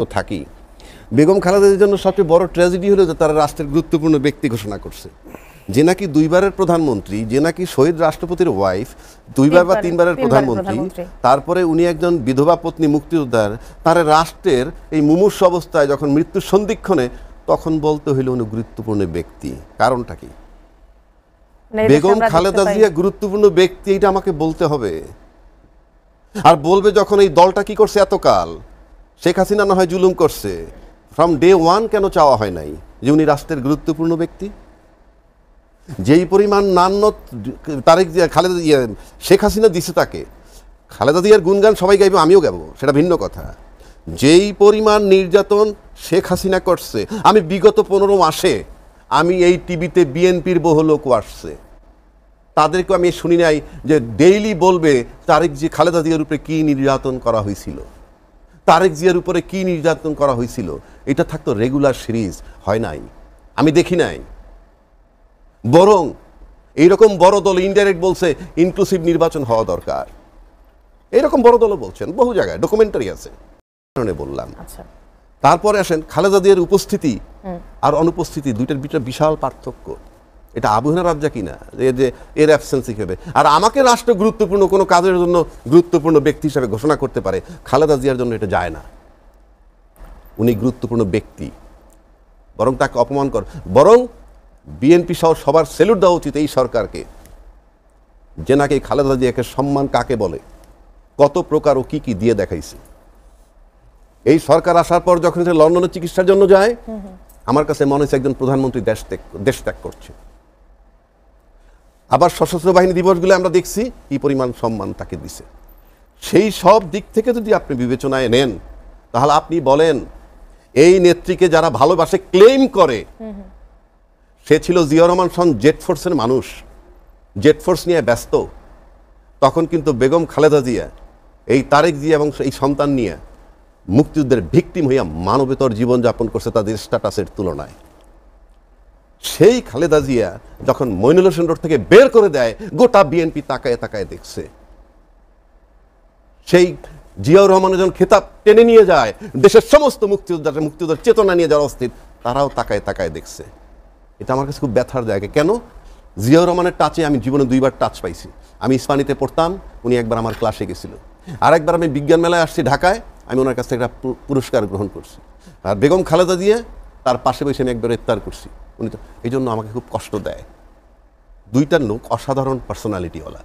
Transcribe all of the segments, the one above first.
থাকি। বেগম খালেদার জন্য সবচেয়ে বড় ট্র্যাজেডি হলো যে তারা রাষ্ট্রের গুরুত্বপূর্ণ ব্যক্তি ঘোষণা করছে, যে নাকি দুইবারের প্রধানমন্ত্রী, যে নাকি শহীদ রাষ্ট্রপতির ওয়াইফ, দুইবার বা তিনবারের প্রধানমন্ত্রী, তারপরে উনি একজন বিধবা পত্নী মুক্তিযোদ্ধার, তার রাষ্ট্রের এই মুমূর্ষু অবস্থায় যখন মৃত্যুর সন্ধিক্ষণে তখন বলতে হইল উনি গুরুত্বপূর্ণ ব্যক্তি। কারণটা কি? বেগম খালেদা জিয়া গুরুত্বপূর্ণ ব্যক্তি, এটা আমাকে বলতে হবে। আর বলবে যখন এই দলটা কি করছে এতকাল, শেখ হাসিনা না হয় জুলুম করছে, ফ্রম ডে ওয়ান কেন চাওয়া হয় নাই যে উনি রাষ্ট্রের গুরুত্বপূর্ণ ব্যক্তি? যেই পরিমাণ নান্য তারেক জিয়া খালেদা জিয়া শেখ হাসিনা দিছে তাকে, খালেদা জিয়ার গুণগান সবাই গাইবে, আমিও গাবো, সেটা ভিন্ন কথা। যেই পরিমাণ নির্যাতন শেখ হাসিনা করছে, আমি বিগত 15 মাসে আমি এই টিভিতে বিএনপির বহু লোক আসছে, তাদেরকে আমি শুনি নাই যে ডেইলি বলবে তারেক জি খালেদা জিয়ার উপরে কী নির্যাতন করা হয়েছিল, তারেক জিয়ার উপরে কী নির্যাতন করা হয়েছিল। এটা থাকতো রেগুলার সিরিজ, হয় নাই, আমি দেখি নাই। বরং এইরকম বড় দল ইনডাইরেক্ট বলছে ইনক্লুসিভ নির্বাচন হওয়া দরকার, এইরকম বড় দলও বলছেন, বহু জায়গায় ডকুমেন্টারি আছে। বললাম তারপরে আসেন খালেদা জিয়ার উপস্থিতি আর অনুপস্থিতি, দুইটার ভিতরে বিশাল পার্থক্য। এটা আবুহানা রাজ্জা কিনা যে এর অ্যাবসেন্সই হবে। আর আমাকে রাষ্ট্র গুরুত্বপূর্ণ কোনো কাজের জন্য গুরুত্বপূর্ণ ব্যক্তি হিসাবে ঘোষণা করতে পারে, খালেদা জিয়ার জন্য এটা যায় না। উনি গুরুত্বপূর্ণ ব্যক্তি, বরং তাকে অপমান কর, বরং বিএনপি সহ সবার স্যালুট দেওয়া উচিত এই সরকারকে, যে নাকি খালেদা জিয়াকে সম্মান কাকে বলে, কত প্রকার ও কি কি দিয়ে দেখাইছে। এই সরকার আসার পর যখন সে লন্ডনে চিকিৎসার জন্য যায়, আমার কাছে মনে হচ্ছে একজন প্রধানমন্ত্রী দেশ ত্যাগ করছে। আবার সশস্ত্র বাহিনী দিবসগুলো আমরা দেখছি কি পরিমাণ সম্মান তাকে দিছে। সেই সব দিক থেকে যদি আপনি বিবেচনায় নেন, তাহলে আপনি বলেন এই নেত্রীকে যারা ভালোবাসে ক্লেম করে, সে ছিল জিয়াউর রহমান সন জেট ফোর্সের মানুষ, জেট ফোর্স নিয়ে ব্যস্ত, তখন কিন্তু বেগম খালেদা জিয়া এই তারেক জিয়া এবং এই সন্তান নিয়ে মুক্তিযুদ্ধের ভিকটিম হইয়া মানবেতর জীবনযাপন করছে তাদের স্ট্যাটাসের তুলনায়। সেই খালেদা জিয়া যখন মইনুল হোসেন রোড থেকে বের করে দেয়, গোটা বিএনপি তাকায় তাকায় দেখছে। সেই জিয়াউর রহমানের যখন খেতাব টেনে নিয়ে যায়, দেশের সমস্ত মুক্তিযোদ্ধার চেতনা নিয়ে যারা অস্থির, তারাও তাকায় তাকায় দেখছে। এটা আমার কাছে খুব ব্যথার জায়গা। কেন? জিয়াউর রহমানের টাচে আমি জীবনে 2বার টাচ পাইছি। আমি ইস্পানিতে পড়তাম, উনি একবার আমার ক্লাসে গেছিল, আর একবার আমি বিজ্ঞান মেলায় আসছি ঢাকায়, আমি ওনার কাছ থেকে একটা পুরস্কার গ্রহণ করছি। আর বেগম খালেদা জিয়া তার পাশে বসে আমি একবার ইফতার করছি। উনি তো এই জন্য আমাকে খুব কষ্ট দেয়। দুইটা লোক অসাধারণ পার্সোনালিটিওয়ালা,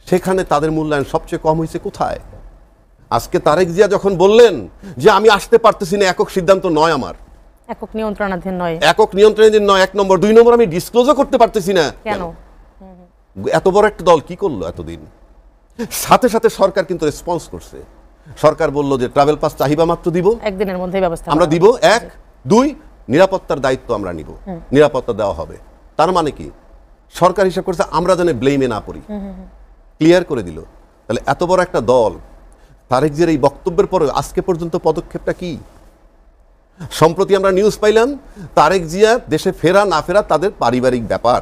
সেখানে তাদের মূল্যায়ন সবচেয়ে কম হয়েছে কোথায়? আজকে তারেক জিয়া যখন বললেন যে আমি আসতে পারতেছি না, একক সিদ্ধান্ত নয়, আমার একক নিয়ন্ত্রণাধীন নয়, একক নিয়ন্ত্রণাধীন নয়, 1 নম্বর। 2 নম্বর, আমি ডিসক্লোজও করতে পারতেছি না। কেন? এত বড় একটা দল কি করলো এতদিন? সাথে সাথে সরকার কিন্তু রেসপন্স করছে। সরকার বলল যে ট্রাভেল পাস চাহিদা মাত্র দিব, একদিনের মধ্যে ব্যবস্থা আমরা দিব। 1, 2 নিরাপত্তার দায়িত্ব আমরা নিব, নিরাপত্তা দেওয়া হবে। তার মানে কি? সরকার হিসাব করছে আমরা যেন ব্লেমে না পড়ি, ক্লিয়ার করে দিল। তাহলে এত বড় একটা দল, তারেক জিয়ার এই বক্তব্যের পরে আজকে পর্যন্ত পদক্ষেপটা কি? সম্প্রতি আমরা নিউজ পাইলাম তারেক জিয়া দেশে ফেরা না ফেরা তাদের পারিবারিক ব্যাপার,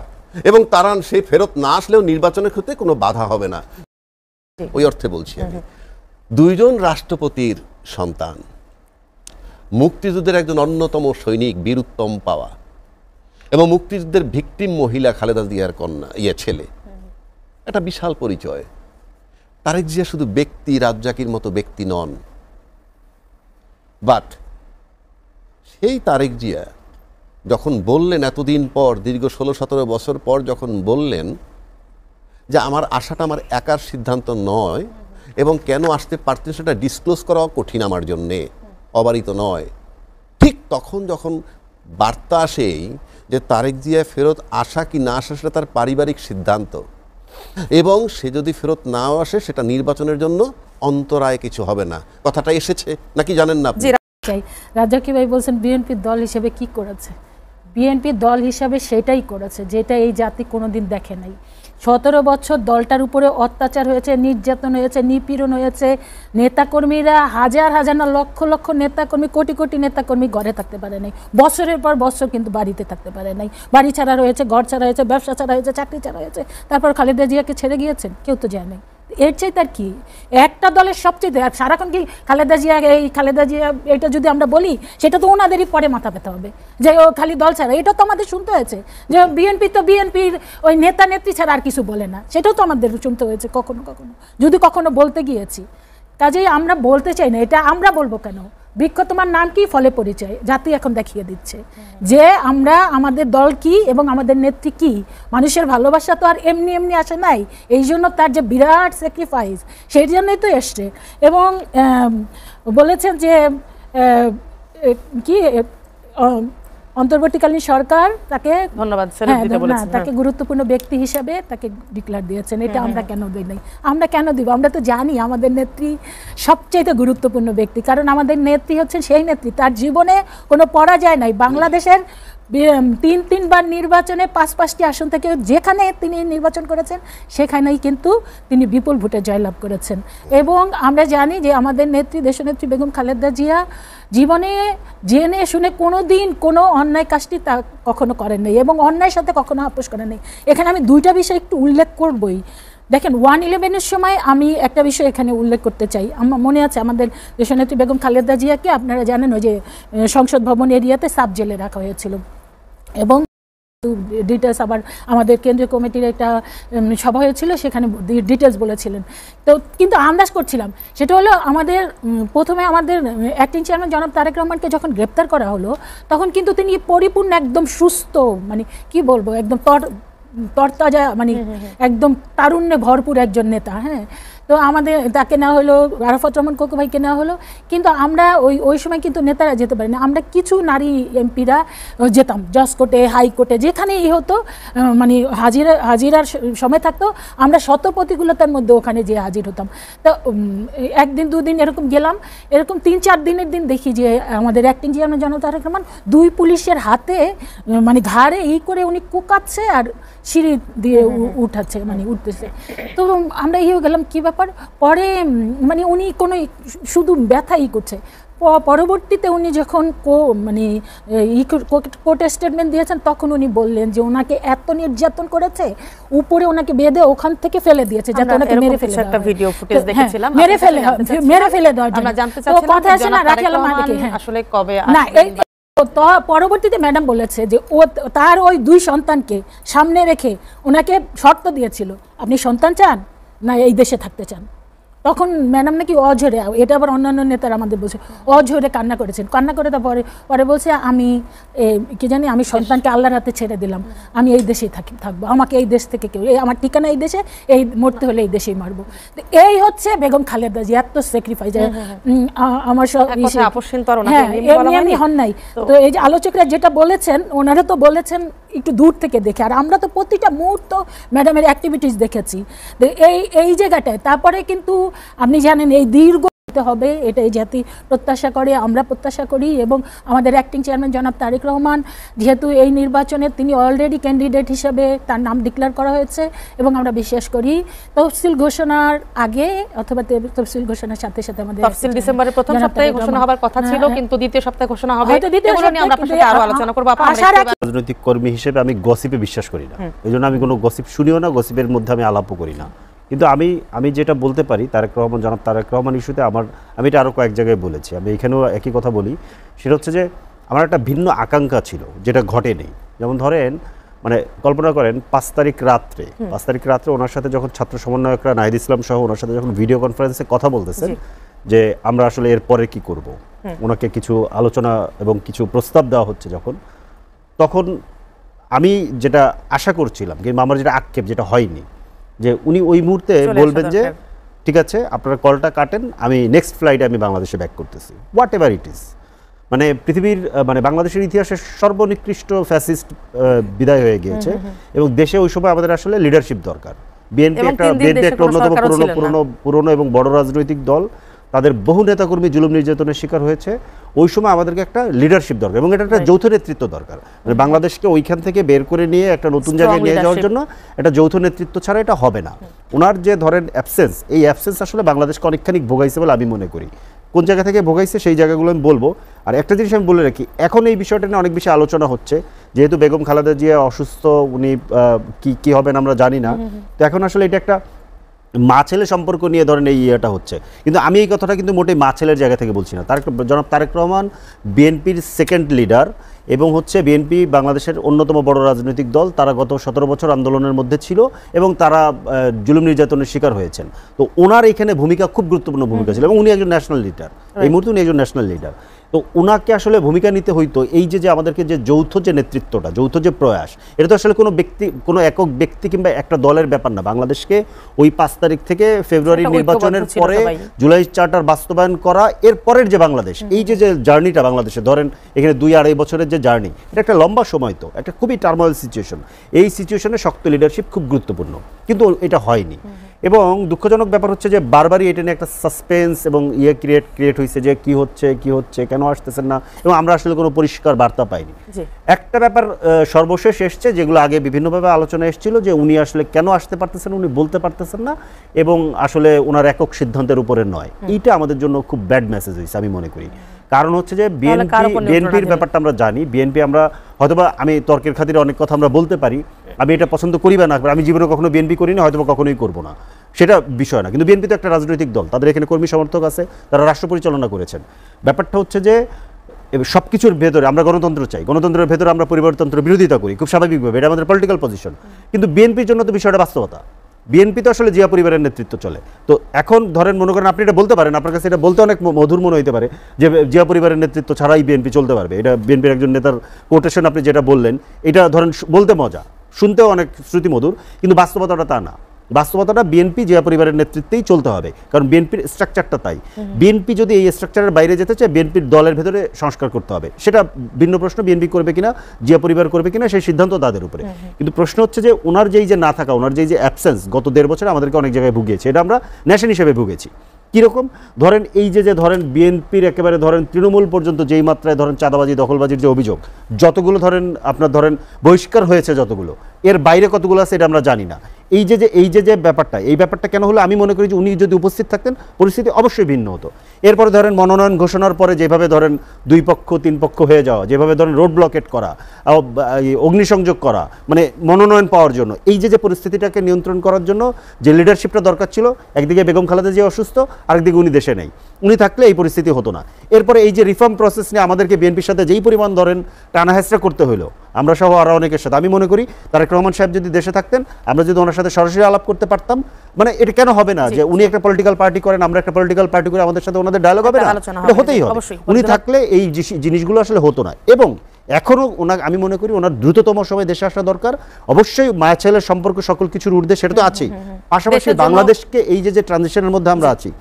এবং তারা সে ফেরত না আসলেও নির্বাচনের ক্ষেত্রে কোনো বাধা হবে না। ওই অর্থে বলছি আমি, 2 জন রাষ্ট্রপতির সন্তান, মুক্তিযুদ্ধের একজন অন্যতম সৈনিক, বীরুত্তম পাওয়া, এবং মুক্তিযুদ্ধের ভিকটিম মহিলা খালেদা জিয়ার কন্যা, ছেলে, একটা বিশাল পরিচয়। তারেক জিয়া শুধু ব্যক্তি, রাজ্জাকির মতো ব্যক্তি নন। বাট সেই তারেক জিয়া যখন বললেন এতদিন পর, দীর্ঘ 16-17 বছর পর যখন বললেন যে আমার আশাটা আমার একার সিদ্ধান্ত নয়, এবং কেন আসতে পারতেন সেটা ডিসক্লোজ করা কঠিন আমার জন্যে, অবারিত নয়, ঠিক তখন যখন বার্তা আসেই যে তারেক জিয়া ফেরত আসা কি না আসা সেটা তার পারিবারিক সিদ্ধান্ত, এবং সে যদি ফেরত নাও আসে সেটা নির্বাচনের জন্য অন্তরায় কিছু হবে না, কথাটা এসেছে নাকি জানেন না? রাজ্জাকি ভাই বলছেন বিএনপি দল হিসেবে কি করেছে? বিএনপি দল হিসাবে সেটাই করেছে যেটা এই জাতি কোনোদিন দেখে নাই। 17 বছর দলটার উপরে অত্যাচার হয়েছে, নির্যাতন হয়েছে, নিপীড়ন হয়েছে। নেতাকর্মীরা হাজার হাজার না লক্ষ লক্ষ নেতাকর্মী, কোটি কোটি নেতাকর্মী ঘরে থাকতে পারে নাই, বছরের পর বছর কিন্তু বাড়িতে থাকতে পারে নাই। বাড়ি ছাড়া রয়েছে, ঘর ছাড়া হয়েছে, ব্যবসা ছাড়া হয়েছে, চাকরি ছাড়া হয়েছে। তারপর খালেদা জিয়াকে ছেড়ে গিয়েছেন, কেউ তো যায় নাই। এর চাইতে আর কি একটা দলের সবচেয়ে আর সারাক্ষণ কি খালেদা জিয়া এটা যদি আমরা বলি সেটা তো ওনাদেরই পরে মাথা পেতে হবে যে ও খালি দল ছাড়া, এটা তো আমাদের শুনতে হয়েছে যে বিএনপি তো বিএনপির ওই নেতা নেত্রী ছাড়া আর কিছু বলে না, সেটাও তো আমাদের শুনতে হয়েছে কখনো কখনো, যদি কখনো বলতে গিয়েছি। কাজেই আমরা বলতে চাই না, এটা আমরা বলবো কেন? বৃক্ষ তোমার নাম কি, ফলে পরিচয়, জাতি এখন দেখিয়ে দিচ্ছে যে আমরা আমাদের দল কি এবং আমাদের নেত্রী কি। মানুষের ভালোবাসা তো আর এমনি এমনি আসে নাই, এই জন্য তার যে বিরাট স্যাক্রিফাইস সেই জন্যই তো এসছে। এবং বলেছেন যে কি অন্তর্বর্তীকালীন সরকার তাকে ধন্যবাদ তাকে গুরুত্বপূর্ণ ব্যক্তি হিসাবে তাকে ডিক্লেয়ার দিয়েছেন। এটা আমরা কেন দিই নাই? আমরা কেন দিব? আমরা তো জানি আমাদের নেত্রী সবচেয়ে গুরুত্বপূর্ণ ব্যক্তি, কারণ আমাদের নেত্রী হচ্ছেন সেই নেত্রী তার জীবনে কোনো পরাজয় নাই। বাংলাদেশের তিনবার নির্বাচনে 5টি আসন থেকে যেখানে তিনি নির্বাচন করেছেন সেখানেই কিন্তু তিনি বিপুল ভোটে জয়লাভ করেছেন। এবং আমরা জানি যে আমাদের নেত্রী দেশনেত্রী বেগম খালেদা জিয়া জীবনে জেনে শুনে কোনো দিন কোনো অন্যায় কাজটি তা কখনো করেন নাই এবং অন্যায়ের সাথে কখনো আপোষ করেন নাই। এখানে আমি দুইটা বিষয় একটু উল্লেখ করবই। দেখেন 1/11-এর সময় আমি একটা বিষয় এখানে উল্লেখ করতে চাই। আমার মনে আছে আমাদের দেশনেত্রী বেগম খালেদা জিয়াকে আপনারা জানেন ওই যে সংসদ ভবন এরিয়াতে সাব জেলে রাখা হয়েছিল এবং ডিটেলস আবার আমাদের কেন্দ্রীয় কমিটির একটা সভা হয়েছিল, সেখানে ডিটেলস বলেছিলেন। তো কিন্তু আন্দাজ করছিলাম সেটা হলো আমাদের প্রথমে আমাদের অ্যাক্টিং চেয়ারম্যান জনাব তারেক রহমানকে যখন গ্রেপ্তার করা হলো তখন কিন্তু তিনি পরিপূর্ণ একদম সুস্থ, মানে কি বলবো, একদম তরতাজা, মানে একদম তারুণ্যে ভরপুর একজন নেতা। হ্যাঁ, তো আমাদের তাকে নেওয়া হলো, আরাফাত রহমান কোকো ভাইকে নেওয়া হলো। কিন্তু আমরা ওই সময় কিন্তু নেতারা যেতে পারি না, আমরা কিছু নারী এমপিরা যেতাম জজ কোর্টে, হাইকোর্টে, যেখানেই হতো, মানে হাজিরার সময় থাকতো, আমরা শত প্রতিকূলতার মধ্যে ওখানে যেয়ে হাজির হতাম। তো একদিন দুদিন এরকম গেলাম, এরকম 3-4 দিনের দিন দেখি যে আমাদের অ্যাক্টিং চেয়ারম্যান জনাব তারেক রহমান 2 পুলিশের হাতে মানে ঘাড়ে এই করে উনি কুকাচ্ছে আর সিঁড়ি দিয়ে উঠাচ্ছে, মানে উঠতেছে। তো আমরা ইয়ে গেলাম কি ব্যাপার। পরে মানে উনি কোনো শুধু ব্যথাই করছে। পরবর্তীতে উনি যখন মানে কোর্টে স্টেটমেন্ট দিয়েছেন তখন উনি বললেন যে ওনাকে এত নির্যাতন করেছে, উপরে ওনাকে বেঁধে ওখান থেকে ফেলে দিয়েছে যাতে ওনাকে মেরে ফেলে একটা ভিডিও ফুটেজ দেখেছিলাম, মেরে ফেলে দেওয়ার জন্য। আমরা জানতে চাচ্ছিলাম কথা আছে না রাখিয়াল মালিক, আসলে কবে না তো পরবর্তীতে ম্যাডাম বলেছে যে ও তার ওই 2 সন্তানকে সামনে রেখে ওনাকে শর্ত দিয়েছিল, আপনি সন্তান চান না এই দেশে থাকতে চান। তখন ম্যাডাম নাকি অঝরে, এটা আবার অন্যান্য নেতারা আমাদের বলছে, অঝরে কান্না করেছেন। কান্না করে তারপরে পরে বলছে আমি কি জানি আমি সন্তানকে আল্লাহর হাতে ছেড়ে দিলাম, আমি এই দেশেই থাকবো, আমাকে এই দেশ থেকে কেউ, আমার ঠিকানা এই দেশে, এই মরতে হলে এই দেশেই মারবো। এই হচ্ছে বেগম খালেদা জিয়া, এত স্যাক্রিফাইস। আমার সব এমনি হন নাই। তো এই যে আলোচকরা যেটা বলেছেন ওনারা তো বলেছেন একটু দূর থেকে দেখে, আর আমরা তো প্রতিটা মুহূর্ত ম্যাডামের অ্যাক্টিভিটিস দেখেছি এই জায়গাটায়। তারপরে কিন্তু আপনি জানেন এই দীর্ঘ হবে, এটা এই জাতি প্রত্যাশা করে, আমরা প্রত্যাশা করি। এবং আমাদের অ্যাক্টিং চেয়ারম্যান জনাব তারেক রহমান যেহেতু এই নির্বাচনে তিনি অলরেডি ক্যান্ডিডেট হিসেবে তার নাম ডিক্লেয়ার করা হয়েছে এবং আমরা বিশ্বাস করি তফসিল ঘোষণার আগে অথবা তফসিল ঘোষণার সাথে সাথে আমাদের তফসিল ডিসেম্বরের প্রথম সপ্তাহে ঘোষণা হবার কথা ছিল, কিন্তু দ্বিতীয় সপ্তাহে ঘোষণা হবে। এগুলো নিয়ে আমরা আপনার সাথে আরো আলোচনা করব। রাজনৈতিক কর্মী হিসেবে আমি গসিপে বিশ্বাস করি না, এইজন্য আমি কোনো গসিপ শুনিও না, গসিপের মধ্যে আমি আলাপও করি না। কিন্তু আমি যেটা বলতে পারি জনাব তারেক রহমান ইস্যুতে আমি এটা আরও কয়েক জায়গায় বলেছি, আমি এখানেও একই কথা বলি। সেটা হচ্ছে যে আমার একটা ভিন্ন আকাঙ্ক্ষা ছিল যেটা ঘটেনি। যেমন ধরেন, মানে কল্পনা করেন 5 তারিখ রাত্রে ওনার সাথে যখন ছাত্র সমন্বয়করা নাহিদ ইসলাম সহ ওনার সাথে যখন ভিডিও কনফারেন্সে কথা বলতেছেন যে আমরা আসলে এর পরে কি করব, ওনাকে কিছু আলোচনা এবং কিছু প্রস্তাব দেওয়া হচ্ছে, তখন আমি যেটা আশা করছিলাম কিংবা আমার যেটা আক্ষেপ, যেটা হয়নি, যে উনি ওই মুহূর্তে বলবেন যে ঠিক আছে আপনারা কলটা কাটেন, আমি নেক্সট ফ্লাইটে আমি বাংলাদেশে ব্যাক করতেছি, হোয়াট এভার ইট ইজ। মানে পৃথিবীর মানে বাংলাদেশের ইতিহাসে সর্বনিকৃষ্ট ফ্যাসিস্ট বিদায় হয়ে গিয়েছে এবং দেশে ওই সময় আমাদের আসলে লিডারশিপ দরকার। বিএনপি একটা অন্যতম পুরনো এবং বড় রাজনৈতিক দল, তাদের বহু নেতাকর্মী জুলুম নির্যাতনের শিকার হয়েছে। ওই সময় আমাদেরকে একটা লিডারশিপ দরকার এবং এটা একটা যৌথ নেতৃত্ব দরকার। মানে বাংলাদেশকে ওইখান থেকে বের করে নিয়ে একটা নতুন জায়গায় নিয়ে যাওয়ার জন্য একটা যৌথ নেতৃত্ব ছাড়া এটা হবে না। ওনার যে ধরেন অ্যাবসেন্স, এই অ্যাবসেন্স আসলে বাংলাদেশকে অনেকখানি ভোগাইছে বলে আমি মনে করি। কোন জায়গা থেকে ভোগাইছে সেই জায়গাগুলো আমি বলবো। আর একটা জিনিস আমি বলে রাখি, এখন এই বিষয়টা নিয়ে অনেক বেশি আলোচনা হচ্ছে, যেহেতু বেগম খালেদা জিয়া অসুস্থ, উনি কি হবেন আমরা জানি না। তো এখন আসলে এটা একটা মা ছেলে সম্পর্ক নিয়ে ধরেন এই ইয়েটা হচ্ছে, কিন্তু আমি এই কথাটা কিন্তু মোটেই মা ছেলের জায়গা থেকে বলছি না। জনাব তারেক রহমান বিএনপির সেকেন্ড লিডার এবং হচ্ছে বিএনপি বাংলাদেশের অন্যতম বড় রাজনৈতিক দল। তারা গত 17 বছর আন্দোলনের মধ্যে ছিল এবং তারা জুলুম নির্যাতনের শিকার হয়েছেন। তো ওনার এখানে ভূমিকা খুব গুরুত্বপূর্ণ ভূমিকা ছিল এবং উনি একজন ন্যাশনাল লিডার, এই মুহূর্তে উনি একজন ন্যাশনাল লিডার। তো ওনাকে আসলে ভূমিকা নিতে হইতো। এই যে আমাদেরকে যে যৌথ যে নেতৃত্বটা, যৌথ যে প্রয়াস, এটা তো আসলে কোনো একক ব্যক্তি কিংবা একটা দলের ব্যাপার না। বাংলাদেশকে ওই 5 তারিখ থেকে ফেব্রুয়ারি নির্বাচনের পরে জুলাই চার্টার বাস্তবায়ন করা, এর পরের যে বাংলাদেশ, এই যে জার্নিটা বাংলাদেশে ধরেন এখানে 2-2.5 বছরের যে জার্নি, এটা একটা লম্বা সময়, তো একটা খুবই টার্মোয়াল সিচুয়েশন। এই সিচুয়েশনে শক্ত লিডারশিপ খুব গুরুত্বপূর্ণ, কিন্তু এটা হয়নি। এবং দুঃখজনক ব্যাপার হচ্ছে যে বারবারই এটা নিয়ে একটা সাসপেন্স এবং ক্রিয়েট হয়েছে যে কি হচ্ছে কেন আসতেছেন না, এবং আমরা আসলে কোনো পরিষ্কার বার্তা পাইনি। একটা ব্যাপার সর্বশেষ এসছে, যেগুলো আগে বিভিন্নভাবে আলোচনা এসেছিল, যে উনি আসলে কেন আসতে পারতেছেন, উনি বলতে পারতেছেন না, এবং আসলে ওনার একক সিদ্ধান্তের উপরে নয়। এইটা আমাদের জন্য খুব ব্যাড মেসেজ হয়েছে আমি মনে করি। কারণ হচ্ছে যে বিএনপির ব্যাপারটা আমরা জানি, বিএনপি আমরা হয়তোবা, আমি তর্কের খাতিরে অনেক কথা আমরা বলতে পারি, আমি এটা পছন্দ করি বা না, আমি জীবনে কখনো বিএনপি করিনি, হয়তোবা কখনোই করবো না, সেটা বিষয় না। কিন্তু বিএনপি তো একটা রাজনৈতিক দল, তাদের এখানে কর্মী সমর্থক আছে, তারা রাষ্ট্র পরিচালনা করেছেন। ব্যাপারটা হচ্ছে যে সব কিছুর ভেতরে আমরা গণতন্ত্র চাই, গণতন্ত্রের ভেতরে আমরা পরিবারতন্ত্র বিরোধিতা করি খুব স্বাভাবিকভাবে, এটা আমাদের পলিটিক্যাল পজিশন। কিন্তু বিএনপির জন্য তো বিষয়টা বাস্তবতা। বিএনপি তো আসলে জিয়া পরিবারের নেতৃত্ব চলে। তো এখন ধরেন মনে করেন আপনি এটা বলতে পারেন, আপনার কাছে এটা বলতে অনেক মধুর মনে হইতে পারে যে জিয়া পরিবারের নেতৃত্ব ছাড়াই বিএনপি চলতে পারবে, এটা বিএনপির একজন নেতার কোটেশন আপনি যেটা বললেন, এটা ধরেন বলতে মজা, শুনতেও অনেক শ্রুতিমধুর, কিন্তু বাস্তবতাটা তা না। বাস্তবতাটা বিএনপি জিয়া পরিবারের নেতৃত্বেই চলতে হবে, কারণ বিএনপির স্ট্রাকচারটা তাই। বিএনপি যদি এই স্ট্রাকচারের বাইরে যেতে চায়, বিএনপির দলের ভেতরে সংস্কার করতে হবে, সেটা ভিন্ন প্রশ্ন। বিএনপি করবে কিনা, জিয়া পরিবার করবে কিনা, সেই সিদ্ধান্ত তাদের উপরে। কিন্তু প্রশ্ন হচ্ছে যে ওনার যেই যে না থাকা, ওনার যেই যে অ্যাবসেন্স গত 1.5 বছরে আমাদেরকে অনেক জায়গায় ভুগিয়েছে, এটা আমরা ন্যাশন হিসেবে ভুগেছি। কীরকম ধরেন এই যে ধরেন বিএনপির একেবারে ধরেন তৃণমূল পর্যন্ত যেই মাত্রায় ধরেন চাঁদাবাজি দখলবাজির যে অভিযোগ, যতগুলো ধরেন আপনার ধরেন বহিষ্কার হয়েছে যতগুলো, এর বাইরে কতগুলো আছে এটা আমরা জানি না। এই যে ব্যাপারটা, এই ব্যাপারটা কেন হলো, আমি মনে করি যে উনি যদি উপস্থিত থাকতেন পরিস্থিতি অবশ্যই ভিন্ন হতো। এরপরে ধরেন মনোনয়ন ঘোষণার পরে যেভাবে ধরেন 2 পক্ষ 3 পক্ষ হয়ে যাওয়া, যেভাবে ধরেন রোড ব্লকেট করা, অগ্নিসংযোগ করা, মানে মনোনয়ন পাওয়ার জন্য, এই যে পরিস্থিতিটাকে নিয়ন্ত্রণ করার জন্য যে লিডারশিপটা দরকার ছিল, একদিকে বেগম খালেদা জিয়া অসুস্থ, আরেকদিকে উনি দেশে নেই, উনি থাকলে এই পরিস্থিতি হতো না। এরপরে এই যে রিফর্ম প্রসেস নিয়ে আমাদেরকে বিএনপির সাথে যেই পরিমাণ ধরেন টানাহেঁচড়া করতে হলো, আমরা সহ আরও অনেকের সাথে, আমি মনে করি তারেক রহমান সাহেব যদি দেশে থাকতেন, আমরা যদি ওনার সাথে সরাসরি আলাপ করতে পারতাম, মানে এটা কেন হবে না যে উনি একটা পলিটিক্যাল পার্টি করেন, আমরা একটা পলিটিক্যাল পার্টি করে, আমাদের সাথে ওনাদের ডায়ালগ হবে না, এটা হতেই হবে। উনি থাকলে এই জিনিসগুলো আসলে হতো না। এবং এখনও আমি মনে করি ওনার দ্রুততম সময় দেশে আসা দরকার। অবশ্যই মায়া ছেলের সম্পর্ক সকল কিছুর ঊর্ধ্বে, সেটা তো আছেই। পাশাপাশি বাংলাদেশকে এই যে ট্রানজিশনের মধ্যে আমরা আছি,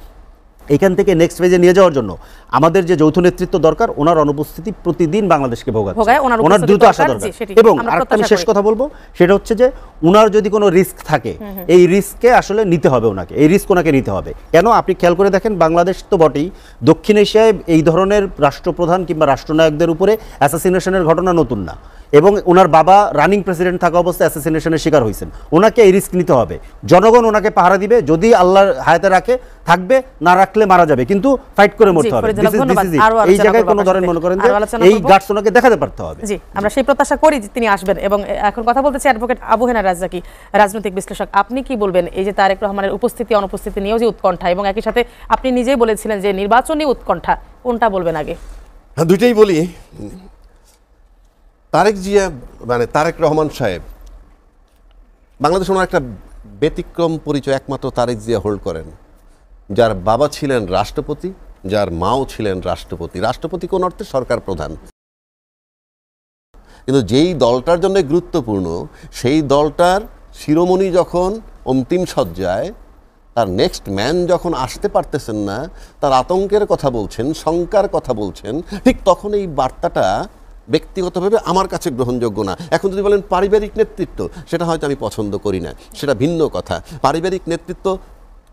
এখান থেকে নেক্সট ফেজে নিয়ে যাওয়ার জন্য আমাদের যে যৌথ নেতৃত্ব দরকার, ওনার অনুপস্থিতি প্রতিদিন বাংলাদেশকে ভোগাচ্ছে, ওনার দ্রুত আসা দরকার। এবং আরেকটা আমি শেষ কথা বলবো, সেটা হচ্ছে যে ওনার যদি কোনো রিস্ক থাকে, এই রিস্ককে আসলে নিতে হবে ওনাকে, এই রিস্ক ওনাকে নিতে হবে। কেন আপনি খেয়াল করে দেখেন, বাংলাদেশ তো বটেই, দক্ষিণ এশিয়ায় এই ধরনের রাষ্ট্রপ্রধান কিংবা রাষ্ট্রনায়কদের উপরে অ্যাসাসিনেশনের ঘটনা নতুন না, এবং ওনার বাবা রানিং প্রেসিডেন্ট থাকা অবস্থায় অ্যাসাসিনেশনের শিকার হয়েছেন। ওনাকে এই রিস্ক নিতে হবে, জনগণ ওনাকে পাহারা দিবে, যদি আল্লাহর হায়াতে রাখে থাকবে, না রাখলে মারা যাবে, কিন্তু ফাইট করে মরতে হবে। এই জায়গায় কোনো ধরেন মনে করেন যে এই গার্ডস ওনাকে দেখাতে পারতে হবে। জি, আমরা সেই প্রত্যাশা করি যে তিনি আসবেন। এবং এখন কথা বলতে চাই অ্যাডভোকেট আবু হেনা রাজ্জাকি, রাজনৈতিক বিশ্লেষক। আপনি কি বলবেন এই যে তারেক রহমানের উপস্থিতি অনুপস্থিতি নিয়েও যে উৎকণ্ঠা, এবং একই সাথে আপনি নিজেই বলেছিলেন যে নির্বাচনী উৎকণ্ঠা, কোনটা বলবেন আগে? দুইটাই বলি। তারেক জিয়া মানে তারেক রহমান সাহেব বাংলাদেশ ওনার একটা ব্যতিক্রম পরিচয় একমাত্র তারেক জিয়া হোল্ড করেন, যার বাবা ছিলেন রাষ্ট্রপতি, যার মাও ছিলেন রাষ্ট্রপতি। রাষ্ট্রপতি কোন অর্থে সরকার প্রধান, কিন্তু যেই দলটার জন্য গুরুত্বপূর্ণ, সেই দলটার শিরোমণি যখন অন্তিম সজ্জায়, তার নেক্সট ম্যান যখন আসতে পারতেছেন না, তার আতঙ্কের কথা বলছেন, শঙ্কার কথা বলছেন, ঠিক তখন এই বার্তাটা ব্যক্তিগতভাবে আমার কাছে গ্রহণযোগ্য না। এখন যদি বলেন পারিবারিক নেতৃত্ব, সেটা হয়তো আমি পছন্দ করি না, সেটা ভিন্ন কথা। পারিবারিক নেতৃত্ব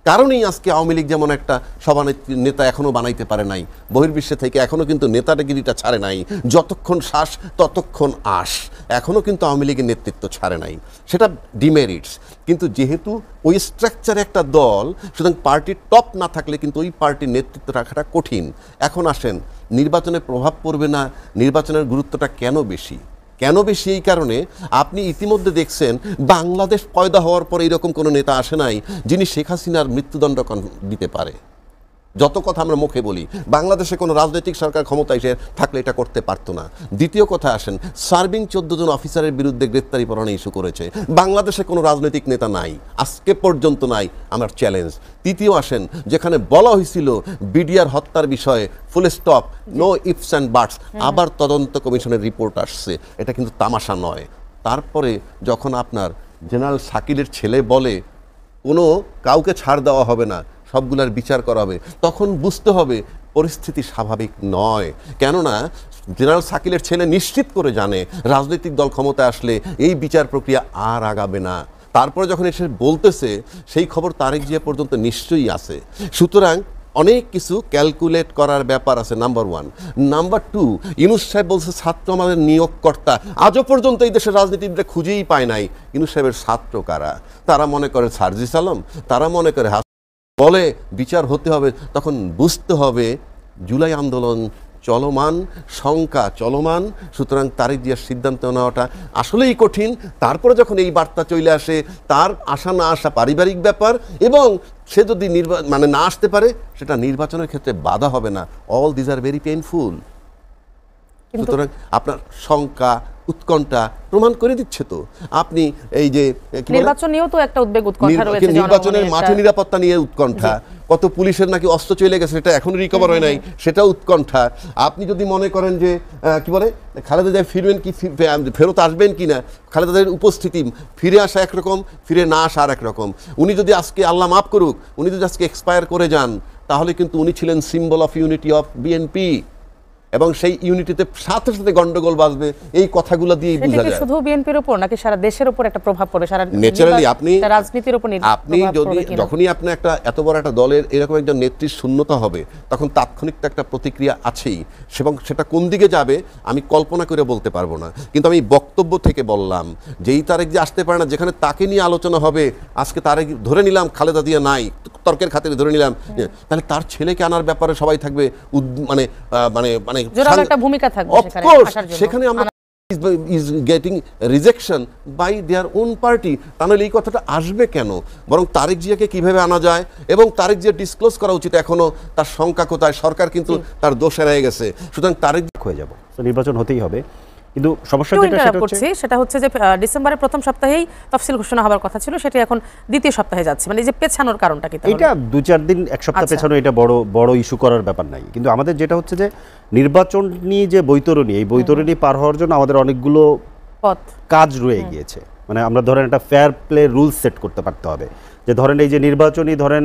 কারণেই আজকে আওয়ামী লীগ যেমন একটা সভানেত্রী নেতা এখনও বানাইতে পারে নাই, বহির্বিশ্বে থেকে এখনও কিন্তু নেতাগিরিটা ছাড়ে নাই, যতক্ষণ শ্বাস ততক্ষণ আশ, এখনও কিন্তু আওয়ামী লীগের নেতৃত্ব ছাড়ে নাই, সেটা ডিমেরিটস। কিন্তু যেহেতু ওই স্ট্রাকচারে একটা দল, সুতরাং পার্টির টপ না থাকলে কিন্তু ওই পার্টির নেতৃত্ব রাখাটা কঠিন। এখন আসেন, নির্বাচনে প্রভাব পড়বে না, নির্বাচনের গুরুত্বটা কেন বেশি? কেন বেশি? এই কারণে আপনি ইতিমধ্যে দেখছেন বাংলাদেশ পয়দা হওয়ার পর এরকম কোনো নেতা আসে নাই যিনি শেখ হাসিনার মৃত্যুদণ্ড দিতে পারে। যত কথা আমরা মুখে বলি, বাংলাদেশে কোনো রাজনৈতিক সরকার ক্ষমতা এসে থাকলে এটা করতে পারতো না। দ্বিতীয় কথা আসেন, সার্ভিং 14 জন অফিসারের বিরুদ্ধে গ্রেপ্তারি পরোয়ানা ইস্যু করেছে। বাংলাদেশে কোনো রাজনৈতিক নেতা নাই, আজকে পর্যন্ত নাই, আমার চ্যালেঞ্জ। তৃতীয় আসেন, যেখানে বলা হয়েছিল বিডিআর হত্যার বিষয়ে full stop, no ifs and buts, আবার তদন্ত কমিশনের রিপোর্ট আসছে, এটা কিন্তু তামাশা নয়। তারপরে যখন আপনার জেনারেল শাকিলের ছেলে বলে কোনো কাউকে ছাড় দেওয়া হবে না, সবগুলার বিচার করা হবে, তখন বুঝতে হবে পরিস্থিতি স্বাভাবিক নয়। কেননা জেনারেল শাকিলের ছেলে নিশ্চিত করে জানে রাজনৈতিক দল ক্ষমতায় আসলে এই বিচার প্রক্রিয়া আর আগাবে না। তারপরে যখন এসে বলতেছে, সেই খবর তারেক জিয়া পর্যন্ত নিশ্চয়ই আছে। সুতরাং অনেক কিছু ক্যালকুলেট করার ব্যাপার আছে, নাম্বার 1। নাম্বার 2, ইউনূস সাহেব বলছে ছাত্র আমাদের নিয়োগকর্তা। আজও পর্যন্ত এই দেশের রাজনীতিবিদরা খুঁজেই পায় নাই ইউনূস সাহেবের ছাত্র কারা। তারা মনে করে সার্জিস আলম, তারা মনে করে বলে বিচার হতে হবে। তখন বুঝতে হবে জুলাই আন্দোলন চলমান, শঙ্কা চলমান। সুতরাং তারেক জিয়ার সিদ্ধান্ত নেওয়াটা আসলেই কঠিন। তারপরে যখন এই বার্তা চলে আসে, তার আসা না আসা পারিবারিক ব্যাপার, এবং সে যদি না আসতে পারে, সেটা নির্বাচনের ক্ষেত্রে বাধা হবে না। All these are very painful. সুতরাং আপনার শঙ্কা, উৎকণ্ঠা প্রমাণ করে দিচ্ছে তো। আপনি এই যে নির্বাচন নিয়েও তো একটা উদ্বেগ উৎকণ্ঠা রয়েছে, নির্বাচনের মাঠে নিরাপত্তা নিয়ে উৎকণ্ঠা, কত পুলিশের নাকি অস্ত্র চলে গেছে, সেটা এখন রিকভার হয় নাই, সেটা উৎকণ্ঠা। আপনি যদি মনে করেন যে কি বলে খালেদা জিয়া ফিরবেন কি, ফেরত আসবেন কি না, খালেদা জিয়ার উপস্থিতি, ফিরে আসা একরকম, ফিরে না আসা আর একরকম। উনি যদি আজকে, আল্লাহ মাফ করুক, উনি যদি আজকে এক্সপায়ার করে যান, তাহলে কিন্তু উনি ছিলেন symbol of unity of BNP, এবং সেই ইউনিটিতে সাথে সাথে গন্ডগোল বাজবে। এই কথাগুলো দিয়ে বোঝা যায়। শুধু বিএনপির উপর নাকি সারা দেশের উপর একটা প্রভাব পড়বে, সারা ন্যাচারালি আপনি রাজনীতির উপর আপনি যদি যখনই আপনি একটা এত বড় একটা দলের এরকম একজন নেত্রীর শূন্যতা হবে, তখন তাৎক্ষণিক তো একটা প্রতিক্রিয়া আছেই, এবং সেটা কোন দিকে যাবে আমি কল্পনা করে বলতে পারবো না। কিন্তু আমি বক্তব্য থেকে বললাম, যেই তারেক যে আসতে পারে না, যেখানে তাকে নিয়ে আলোচনা হবে, আজকে তারেক ধরে নিলাম খালেদা জিয়া নাই, তর্কের খাতিরে ধরে নিলাম, তাহলে তার ছেলেকে আনার ব্যাপারে সবাই থাকবে মানে মানে মানে একটা ভূমিকা থাকবে সেখানে। আমরা is getting rejection by their own party, তাহলে এই কথাটা আসবে কেন? বরং তারেক জিয়াকে কিভাবে আনা যায়, এবং তারেক জিয়া ডিসক্লোজ করা উচিত এখনো তার সংখ্যা কোথায়। সরকার কিন্তু তার দোষ এড়িয়ে গেছে, সুতরাং তারেক হয়ে যাব, নির্বাচন হতেই হবে। কিন্তু সমস্যা সেটা হচ্ছে যে ডিসেম্বরের প্রথম সপ্তাহেই তফসিল ঘোষণা হওয়ার কথা ছিল, সেটা এখন দ্বিতীয় সপ্তাহে যাচ্ছে। মানে এই যে পেছানোর কারণটা কি? এটা 2-4 দিন, এক সপ্তাহ পেছানো, এটা বড় ইস্যু করার ব্যাপার নাই। কিন্তু আমাদের যেটা হচ্ছে যে নির্বাচন নিয়ে যে বৈতরণী, এই বৈতরণী পার হওয়ার জন্য আমাদের অনেকগুলো কাজ রয়ে গিয়েছে। মানে আমরা ধরেন একটা ফেয়ার প্লে রুলস সেট করতে পারতে হবে, যে ধরেন এই যে নির্বাচনী ধরেন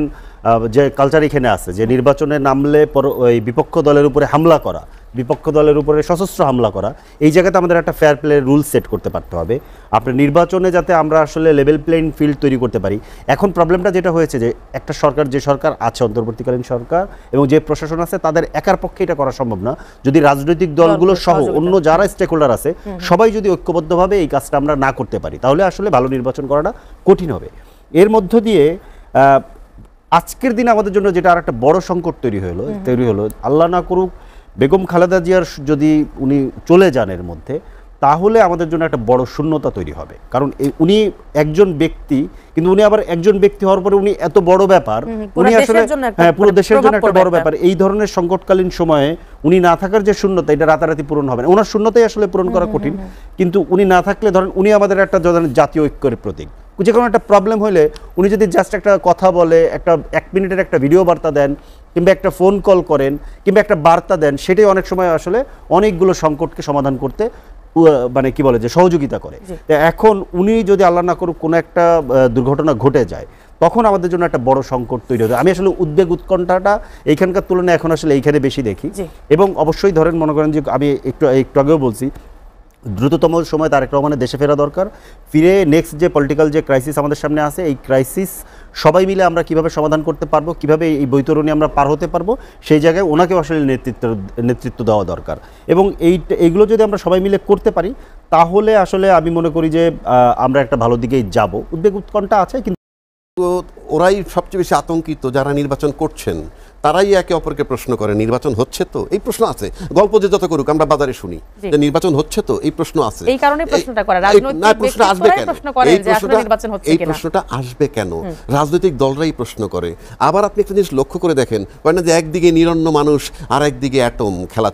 যে কালচার এখানে আছে, যে নির্বাচনে নামলে ওই বিপক্ষ দলের উপরে হামলা করা, বিপক্ষ দলের উপরে সশস্ত্র হামলা করা, এই জায়গাতে আমাদের একটা ফেয়ার প্লে রুল সেট করতে পারতে হবে। আপনার নির্বাচনে যাতে আমরা আসলে লেভেল প্লেইং ফিল্ড তৈরি করতে পারি। এখন প্রবলেমটা যেটা হয়েছে যে একটা সরকার, যে সরকার আছে অন্তর্বর্তীকালীন সরকার, এবং যে প্রশাসন আছে, তাদের একার পক্ষে এটা করা সম্ভব না। যদি রাজনৈতিক দলগুলো সহ অন্য যারা স্টেক হোল্ডার আছে, সবাই যদি ঐক্যবদ্ধভাবে এই কাজটা আমরা না করতে পারি, তাহলে আসলে ভালো নির্বাচন করাটা কঠিন হবে। এর মধ্য দিয়ে আজকের দিনে আমাদের জন্য যেটা আর একটা বড় সংকট তৈরি হলো, আল্লাহ না করুক বেগম খালেদা জিয়ার যদি উনি চলে যান এর মধ্যে, তাহলে আমাদের জন্য একটা বড় শূন্যতা তৈরি হবে। কারণ উনি একজন ব্যক্তি, কিন্তু উনি আবার একজন ব্যক্তি হওয়ার পরে উনি এত বড় ব্যাপার, উনি আসলে পুরো দেশের জন্য একটা বড় ব্যাপার। এই ধরনের সংকটকালীন সময়ে উনি না থাকার যে শূন্যতা, এটা রাতারাতি পূরণ হবে না। ওনার শূন্যতাই আসলে পূরণ করা কঠিন, কিন্তু উনি না থাকলে ধরেন উনি আমাদের একটা জাতীয় ঐক্যের প্রতীক। যে কোনো একটা প্রবলেম হলে উনি যদি জাস্ট একটা কথা বলে, একটা 1 মিনিটের একটা ভিডিও বার্তা দেন, কিংবা একটা ফোন কল করেন, কিংবা একটা বার্তা দেন, সেটাই অনেক সময় আসলে অনেকগুলো সংকটকে সমাধান করতে মানে কি বলে যে সহযোগিতা করে। এখন উনি যদি আল্লাহ না করুক কোনো একটা দুর্ঘটনা ঘটে যায়, তখন আমাদের জন্য একটা বড় সংকট তৈরি হবে। আমি আসলে উদ্বেগ উৎকণ্ঠাটা এইখানকার তুলনায় এখন আসলে এইখানে বেশি দেখি। এবং অবশ্যই ধরেন মনে করেন যে আমি একটু আগেও বলছি, দ্রুততম সময় তারেক রহমানের দেশে ফেরা দরকার। ফিরে নেক্সট যে পলিটিক্যাল যে ক্রাইসিস আমাদের সামনে আছে, এই ক্রাইসিস সবাই মিলে আমরা কিভাবে সমাধান করতে পারবো, কিভাবে এই বৈতরণী আমরা পার হতে পারবো, সেই জায়গায় ওনাকেও আসলে নেতৃত্ব দেওয়া দরকার। এবং এইগুলো যদি আমরা সবাই মিলে করতে পারি, তাহলে আসলে আমি মনে করি যে আমরা একটা ভালো দিকেই যাব। উদ্বেগ উৎকণ্ঠা আছে, কিন্তু ওরাই সবচেয়ে বেশি আতঙ্কিত যারা নির্বাচন করছেন। তারাই একে অপরকে প্রশ্ন করে নির্বাচন হচ্ছে তো, এই প্রশ্ন আছে। গল্প যে যত করুক আমরা বাজারে শুনি যে নির্বাচন হচ্ছে তো, এই প্রশ্ন আছে। এই কারণে প্রশ্নটা করে না, রাজনৈতিক প্রশ্ন আসবে কেন? প্রশ্ন করেন যে আসলে নির্বাচন হচ্ছে এই কিনা। প্রশ্নটা আসবে কেন? রাজনৈতিক দলরাই প্রশ্ন করে। আবার আপনি একটা জিনিস লক্ষ্য করে দেখেন, হয় না যে একদিকে নিরন্ন মানুষ আর একদিকে অ্যাটম, খেলা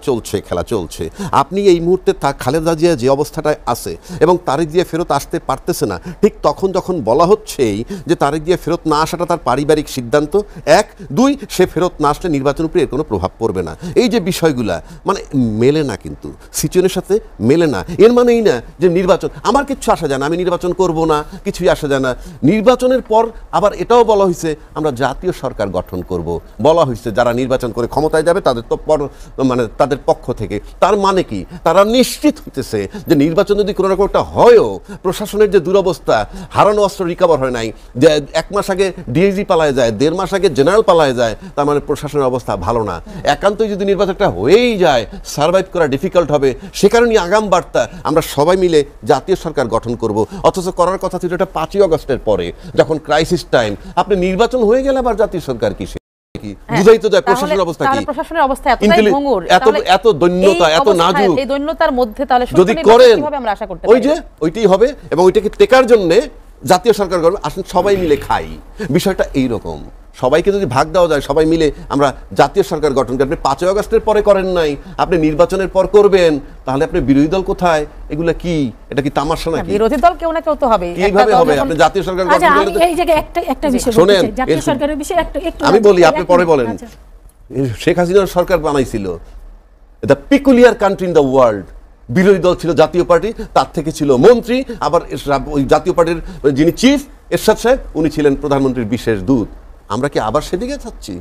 চলছে। আপনি এই মুহূর্তে খালেদা জিয়া যে অবস্থাটায় আছে এবং তারেক জিয়া ফেরত আসতে পারতেছে না, ঠিক তখন যখন বলা হচ্ছেই যে তারেক জিয়া ফেরত না আসাটা তার পারিবারিক সিদ্ধান্ত, 1, 2 সে ফেরত না আসলে নির্বাচনের উপরে এর কোনো প্রভাব পড়বে না। এই যে বিষয়গুলা মানে মেলে না, কিন্তু সিচুয়েশনের সাথে মেলে না। এর মানেই না যে নির্বাচন আমার কিচ্ছু আসা যায় না, আমি নির্বাচন করব না, কিছুই আসা যায় না। নির্বাচনের পর আবার এটাও বলা হয়েছে আমরা জাতীয় সরকার গঠন করব, বলা হয়েছে যারা নির্বাচন করে ক্ষমতায় যাবে তাদের তো মানে তাদের পক্ষ থেকে। তার মানে কি? তারা নিশ্চিত হইতেছে যে নির্বাচন যদি কোনো রকম একটা হয়ও, প্রশাসনের যে দুরবস্থা, হারানো অস্ত্র রিকভার হয় নাই, যে 1 মাস আগে ডিআইজি পালায় যায়, 1.5 মাস আগে জেনারেল পালায় যায়, তার মানে প্রশাসনের অবস্থা ভালো না। একান্তই যদি নির্বাচনটা হয়েই যায়, সার্ভাইভ করা ডিফিকাল্ট হবে। সে কারণে আগাম বার্তা আমরা সবাই মিলে জাতীয় সরকার গঠন করব। অথচ করার কথা ছিল এটা 5ই আগস্টের পরে, যখন ক্রাইসিস টাইম। আপনি নির্বাচন হয়ে গেলে আবার জাতীয় সরকার কিসে? বুঝাই তো যায় প্রশাসনের অবস্থা কি। প্রশাসনের অবস্থা এতটাই ভঙ্গুর, এত দৈন্যতা, এত নাজুক। এই দৈন্যতার মধ্যে তাহলে যদি করেন কিভাবে আমরা আশা করতে ওই যে ওইটাই হবে, এবং ওইটাকে টেকার জন্য জাতীয় সরকার গঠন, আসলে সবাই মিলে খাই। বিষয়টা এইরকম, সবাইকে যদি ভাগ দেওয়া যায়, সবাই মিলে আমরা জাতীয় সরকার গঠন করি। আপনি 5ই আগস্টের পরে করেন নাই, আপনি নির্বাচনের পর করবেন, তাহলে আপনি বিরোধী দল কোথায়? এগুলা কি? এটা কি তামাশা নাকি? বিরোধী দল কেউ না কেউ তো হবে। কিভাবে হবে? আপনি জাতীয় সরকার গঠন আচ্ছা, আমি করলে এই জায়গায় একটা বিষয় বলতে শোনেন, চাই, জাতীয় সরকারের বিষয়ে একটু আমি বলি, আপনি পরে বলেন। আচ্ছা। শেখ হাসিনার সরকার বানাইছিল the peculiar country in the world. বিরোধী দল ছিল জাতীয় পার্টি, তার থেকে ছিল মন্ত্রী, আবার ওই জাতীয় পার্টির যিনি চিফ এরশাদ সাহেব, উনি ছিলেন প্রধানমন্ত্রীর বিশেষ দূত। আমরা কি আবার সেদিকে যাচ্ছি?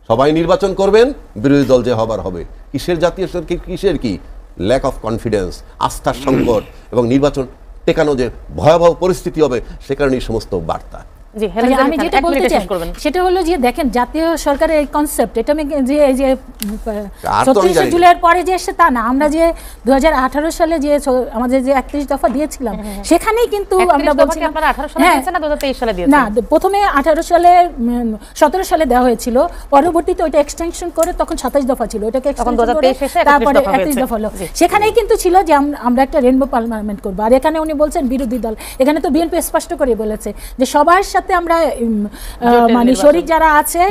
সবাই নির্বাচন করবেন, বিরোধী দল যে হবার হবে। কিসের জাতীয় সরকার? কিসের কি ল্যাক অফ কনফিডেন্স, আস্থার সংকট, এবং নির্বাচন টেকানো যে ভয়াবহ পরিস্থিতি হবে, সে কারণে এই সমস্ত বার্তা। আমি যেটা বলতে চাই সেটা হলো যে দেখেন, জাতীয় সরকারের এই কনসেপ্ট, এটা আমি যে এই যে ৩৬ জুলাইয়ের পরে যে এসে তা না, আমরা যে 2018 সালে যে আমাদের যে 31 দফা দিয়েছিলাম, সেখানেই কিন্তু আমরা বলছি আপনারা 18 সালে দিয়েছেন না 2023 সালে দিয়েছেন? না, প্রথমে 18 সালে 17 সালে দেওয়া হয়েছিল, পরবর্তীতে ওইটা এক্সটেনশন করে তখন 27 দফা ছিল, ওটাকে তারপরে 31 দফা হলো। সেখানেই কিন্তু ছিল যে আমরা একটা রেনবো পার্লামেন্ট করবো। আর এখানে উনি বলছেন বিরোধী দল, এখানে তো বিএনপি স্পষ্ট করে বলেছে যে সবার সাথে আমরা মানে শরিক যারা আছে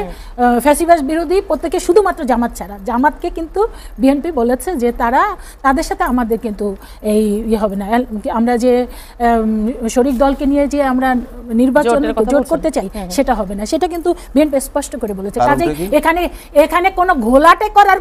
ফ্যাসিবাদ বিরোধী প্রত্যেকে, শুধুমাত্র জামাত ছাড়া। জামাতকে কিন্তু বিএনপি বলেছে যে তাদের সাথে আমাদের কিন্তু এই ইয়ে হবে না। আমরা যে শরিক দলকে নিয়ে যে আমরা নির্বাচন জোট করতে চাই, সেটা হবে না, সেটা কিন্তু বিএনপি স্পষ্ট করে বলেছে। কাজেই এখানে কোনো ঘোলাটে করার